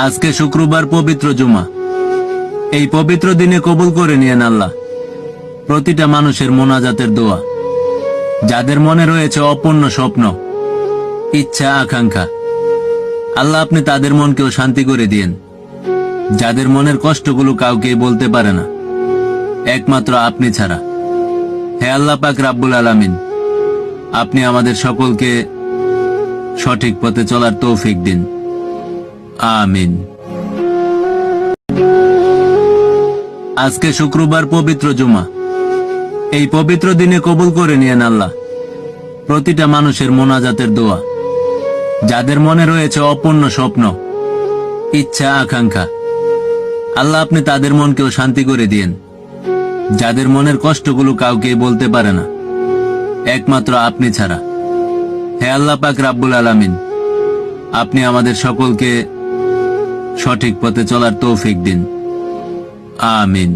আজকে শুক্রবার পবিত্র জুমা। এই পবিত্র দিনে কবুল করে নিয়েন আল্লাহ প্রতিটা মানুষের মোনাজাতের দোয়া, যাদের মনে রয়েছে অপূর্ণ স্বপ্ন, ইচ্ছা, আকাঙ্ক্ষা। আল্লাহ আপনি তাদের মনকেও শান্তি করে দিয়েন, যাদের মনের কষ্টগুলো কাউকে বলতে পারে না, একমাত্র আপনি ছাড়া। হে আল্লাহ পাক রাব্বুল আলামিন, আপনি আমাদের সকলকে সঠিক পথে চলার তৌফিক দিন। আমিন। আজকে শুক্রবার পবিত্র জুমা। এই পবিত্র দিনে কবুল করে নিয়েন আল্লাহ প্রতিটা মানুষের মোনাজাতের দোয়া, যাদের মনে রয়েছে অপূর্ণ স্বপ্ন, ইচ্ছা, আকাঙ্ক্ষা। আল্লাহ আপনি তাদের মনকেও শান্তি করে দিয়েন, যাদের মনের কষ্টগুলো কাউকে বলতে পারে না, একমাত্র আপনি ছাড়া। হে আল্লাহ পাক রাব্বুল আলামিন, আপনি আমাদের সকলকে সঠিক পথে চলার তৌফিক দিন। আমিন।